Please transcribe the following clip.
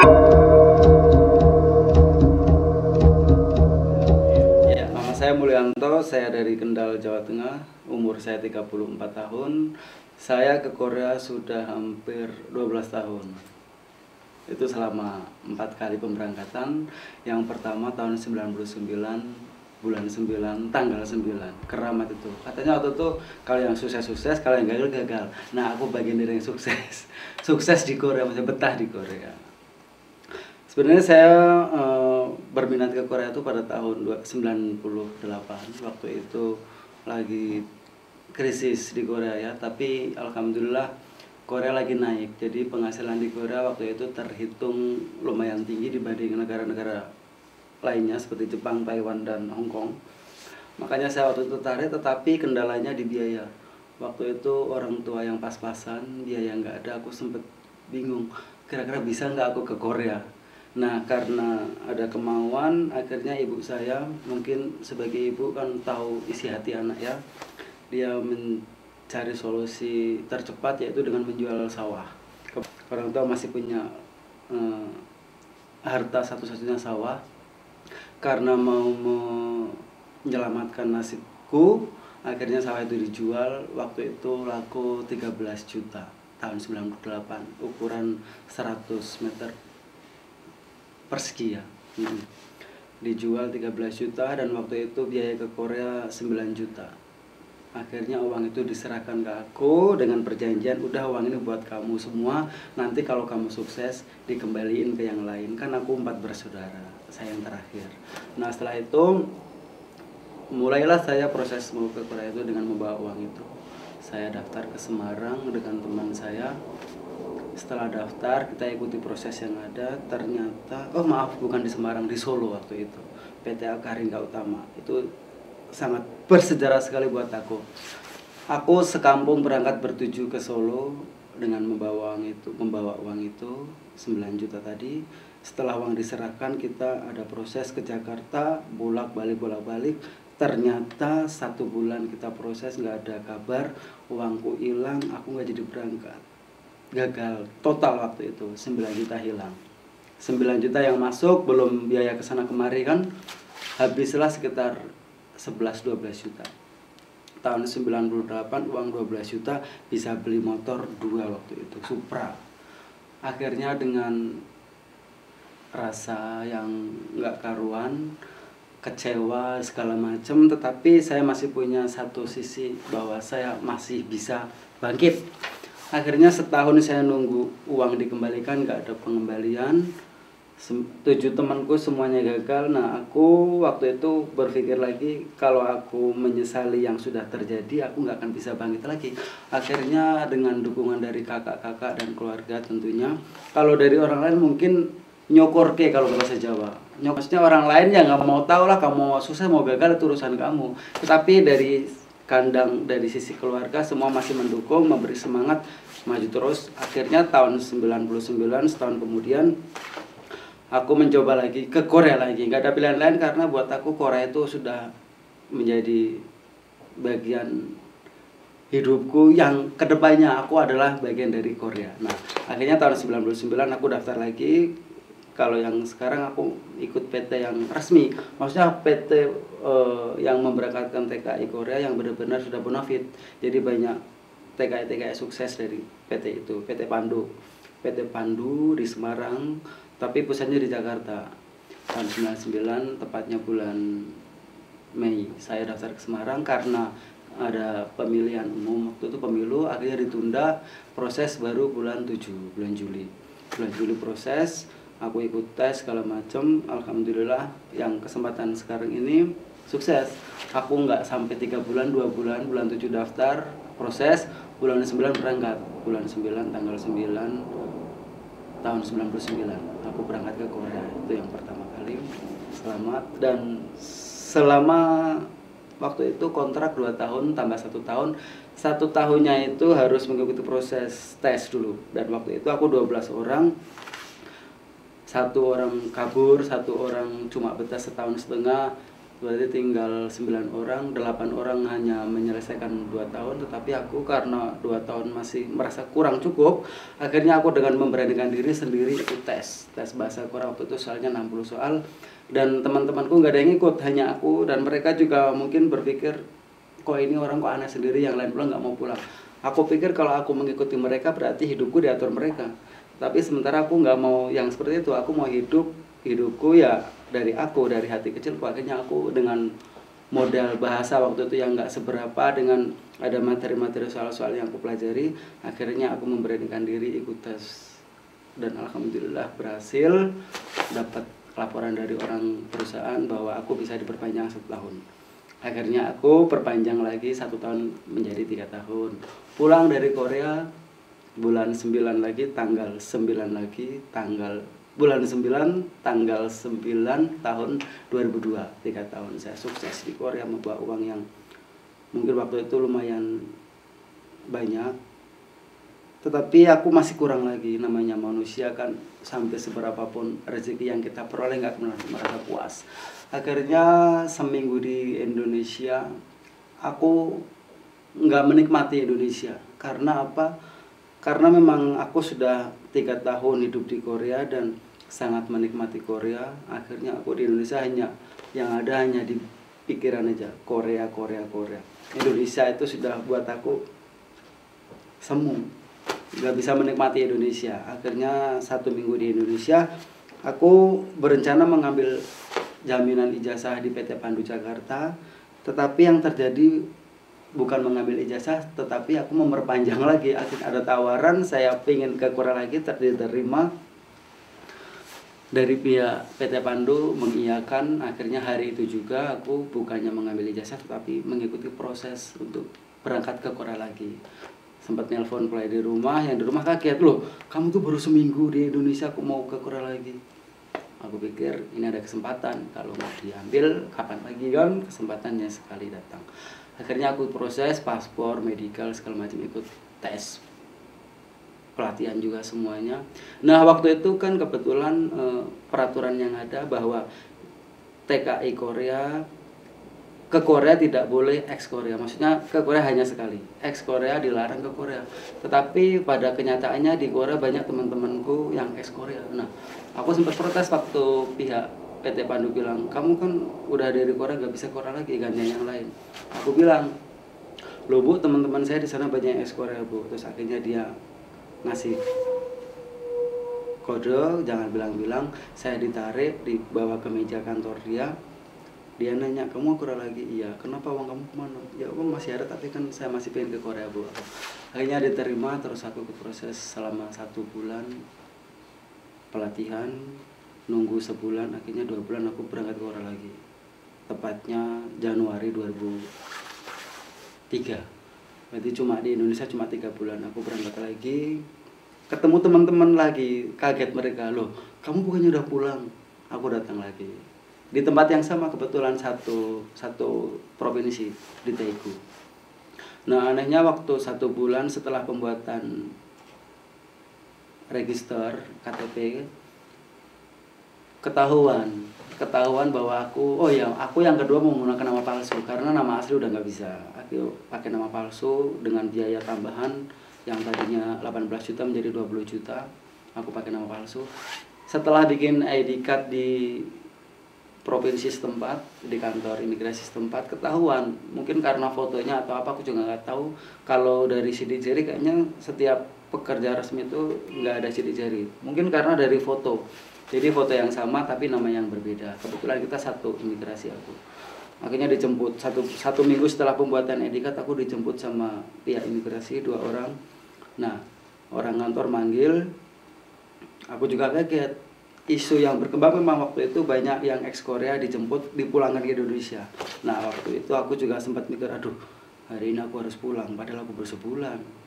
Ya, nama saya Mulyanto, saya dari Kendal, Jawa Tengah. Umur saya 34 tahun. Saya ke Korea sudah hampir 12 tahun. Itu selama 4 kali pemberangkatan. Yang pertama tahun 99, bulan 9, tanggal 9, keramat itu. Katanya waktu itu kalau yang sukses-sukses, kalau yang gagal-gagal. Nah, aku bagian dari yang sukses. Sukses di Korea, maksudnya betah di Korea. Sebenarnya saya berminat ke Korea itu pada tahun 98. Waktu itu lagi krisis di Korea ya, tapi alhamdulillah Korea lagi naik. Jadi penghasilan di Korea waktu itu terhitung lumayan tinggi dibanding negara-negara lainnya seperti Jepang, Taiwan, dan Hong Kong. Makanya saya waktu itu tertarik, tetapi kendalanya di biaya. Waktu itu orang tua yang pas-pasan, biaya nggak ada, aku sempet bingung. Kira-kira bisa nggak aku ke Korea? Nah, karena ada kemauan, akhirnya ibu saya, mungkin sebagai ibu kan tahu isi hati anak ya, dia mencari solusi tercepat yaitu dengan menjual sawah. Orang tua masih punya harta satu-satunya sawah, karena mau menyelamatkan nasibku, akhirnya sawah itu dijual. Waktu itu laku 13 juta tahun 98, ukuran 100 meter persegi ya. Dijual 13 juta dan waktu itu biaya ke Korea 9 juta. Akhirnya uang itu diserahkan ke aku dengan perjanjian, udah uang ini buat kamu semua, nanti kalau kamu sukses dikembaliin ke yang lain. Kan aku 4 bersaudara, saya yang terakhir. Nah, setelah itu mulailah saya proses mau ke Korea itu dengan membawa uang itu. Saya daftar ke Semarang dengan teman saya. Setelah daftar, kita ikuti proses yang ada. Ternyata, oh maaf, bukan di Semarang, di Solo waktu itu. PT Akaringa Utama. Itu sangat bersejarah sekali buat aku. Aku sekampung berangkat bertuju ke Solo dengan membawa uang itu 9 juta tadi. Setelah uang diserahkan, kita ada proses ke Jakarta, bolak-balik. Ternyata 1 bulan kita proses, nggak ada kabar, uangku hilang, aku nggak jadi berangkat. Gagal total waktu itu, 9 juta hilang. 9 juta yang masuk belum biaya kesana kemari kan, habislah sekitar 11-12 juta. Tahun 98 uang 12 juta bisa beli motor 2 waktu itu, Supra. Akhirnya dengan rasa yang nggak karuan, kecewa segala macam, tetapi saya masih punya satu sisi bahwa saya masih bisa bangkit. Akhirnya setahun saya nunggu uang dikembalikan, nggak ada pengembalian. 7 temanku semuanya gagal. Nah, aku waktu itu berpikir lagi, kalau aku menyesali yang sudah terjadi, aku nggak akan bisa bangkit lagi. Akhirnya dengan dukungan dari kakak-kakak dan keluarga tentunya, kalau dari orang lain mungkin nyokorke kalau bahasa Jawa. Maksudnya orang lain ya nggak mau tahu lah, kamu mau sukses mau gagal itu urusan kamu. Tetapi dari kandang, dari sisi keluarga semua masih mendukung, memberi semangat maju terus. Akhirnya tahun 99, setahun kemudian aku mencoba lagi ke Korea lagi. Nggak ada pilihan lain karena buat aku Korea itu sudah menjadi bagian hidupku yang kedepannya aku adalah bagian dari Korea. Nah, akhirnya tahun 99 aku daftar lagi. Kalau yang sekarang aku ikut PT yang resmi, maksudnya PT yang memberangkatkan TKI Korea yang benar-benar sudah bonafit. Jadi banyak TKI sukses dari PT itu, PT Pandu di Semarang, tapi pusatnya di Jakarta. Tahun 99, tepatnya bulan Mei, saya daftar ke Semarang karena ada pemilihan umum. Waktu itu pemilu akhirnya ditunda, proses baru bulan 7, bulan Juli. Bulan Juli proses, aku ikut tes segala macam. Alhamdulillah yang kesempatan sekarang ini sukses. Aku nggak sampai 3 bulan, 2 bulan, bulan 7 daftar, proses, bulan 9 berangkat. Bulan 9, tanggal 9 tahun 99 aku berangkat ke Korea. Itu yang pertama kali. Selamat. Dan selama waktu itu kontrak 2 tahun tambah 1 tahun. 1 tahunnya itu harus mengikuti proses tes dulu. Dan waktu itu aku 12 orang. 1 orang kabur, 1 orang cuma betah setahun setengah. berarti tinggal 9 orang, 8 orang hanya menyelesaikan 2 tahun, tetapi aku karena 2 tahun masih merasa kurang cukup, akhirnya aku dengan memberanikan diri sendiri ikut tes bahasa Korea. Waktu itu soalnya 60 soal, dan teman-temanku nggak ada yang ikut, hanya aku, dan mereka juga mungkin berpikir, kok ini orang kok aneh sendiri, yang lain pulang nggak mau pulang. Aku pikir kalau aku mengikuti mereka berarti hidupku diatur mereka, tapi sementara aku nggak mau yang seperti itu. Aku mau hidupku ya dari hati kecilku. Akhirnya aku dengan modal bahasa waktu itu yang nggak seberapa, dengan ada materi-materi soal-soal yang aku pelajari, akhirnya aku memberanikan diri ikut tes, dan alhamdulillah berhasil. Dapat laporan dari orang perusahaan bahwa aku bisa diperpanjang 1 tahun. Akhirnya aku perpanjang lagi 1 tahun menjadi 3 tahun. Pulang dari Korea bulan 9 lagi, tanggal 9 lagi, bulan 9 tanggal 9 tahun 2002. 3 tahun saya sukses di Korea, membawa uang yang mungkin waktu itu lumayan banyak, tetapi aku masih kurang lagi. Namanya manusia kan, sampai seberapapun rezeki yang kita peroleh nggak pernah merasa puas. Akhirnya seminggu di Indonesia aku nggak menikmati Indonesia. Karena apa? Karena memang aku sudah 3 tahun hidup di Korea dan sangat menikmati Korea. Akhirnya aku di Indonesia hanya di pikiran aja, Korea. Indonesia itu sudah buat aku semu, nggak bisa menikmati Indonesia. Akhirnya 1 minggu di Indonesia, aku berencana mengambil jaminan ijazah di PT Pandu Jakarta, tetapi yang terjadi bukan mengambil ijazah, tetapi aku memperpanjang lagi. Akhirnya ada tawaran, saya pengen ke Korea lagi, diterima dari pihak PT Pandu, mengiyakan. Akhirnya hari itu juga aku bukannya mengambil ijazah, tetapi mengikuti proses untuk berangkat ke Korea lagi. Sempat nelpon play di rumah, yang di rumah kaget, loh kamu tuh baru seminggu di Indonesia, aku mau ke Korea lagi. Aku pikir ini ada kesempatan, kalau nggak diambil kapan lagi kan, kesempatannya sekali datang. Akhirnya aku proses paspor, medical, segala macam, ikut tes, pelatihan juga semuanya. Nah waktu itu kan kebetulan peraturan yang ada bahwa TKI Korea ke Korea tidak boleh ex Korea, maksudnya ke Korea hanya sekali, ex Korea dilarang ke Korea. Tetapi pada kenyataannya di Korea banyak teman-temanku yang ex Korea. Nah aku sempat protes waktu pihak PT Pandu bilang, kamu kan udah dari Korea, nggak bisa Korea lagi, gantian yang lain. Aku bilang, loh Bu, teman-teman saya di sana banyak yang ex Korea Bu. Terus akhirnya dia ngasih kode, jangan bilang-bilang. Saya ditarik, dibawa ke meja kantor dia. Dia nanya, kamu Korea lagi? Iya. Kenapa, uang kamu kemana? Ya uang masih ada, tapi kan saya masih pengen ke Korea Bu. Akhirnya diterima, terus aku ke proses selama 1 bulan pelatihan, nunggu sebulan, akhirnya 2 bulan aku berangkat ke Korea lagi. Tepatnya Januari 2003. Berarti cuma di Indonesia cuma 3 bulan. Aku berangkat lagi, ketemu teman-teman lagi, kaget mereka, loh kamu bukannya udah pulang? Aku datang lagi di tempat yang sama, kebetulan satu provinsi, di Daegu. Nah anehnya waktu 1 bulan setelah pembuatan register KTP, ketahuan bahwa aku yang kedua mau menggunakan nama palsu, karena nama asli udah nggak bisa. Aku pakai nama palsu dengan biaya tambahan yang tadinya 18 juta menjadi 20 juta. Aku pakai nama palsu. Setelah bikin ID card di provinsi setempat, di kantor imigrasi setempat, ketahuan. Mungkin karena fotonya atau apa, aku juga nggak tahu. Kalau dari sidik jari kayaknya setiap pekerja resmi itu nggak ada sidik jari. Mungkin karena dari foto. Jadi foto yang sama tapi nama yang berbeda. Kebetulan kita satu imigrasi aku. Akhirnya dijemput satu minggu setelah pembuatan ID card, aku dijemput sama pihak imigrasi 2 orang. Nah, orang kantor manggil, aku juga kaget. Isu yang berkembang memang waktu itu banyak yang ex Korea dijemput, dipulangkan ke Indonesia. Nah waktu itu aku juga sempat mikir, aduh hari ini aku harus pulang, padahal aku baru sebulan.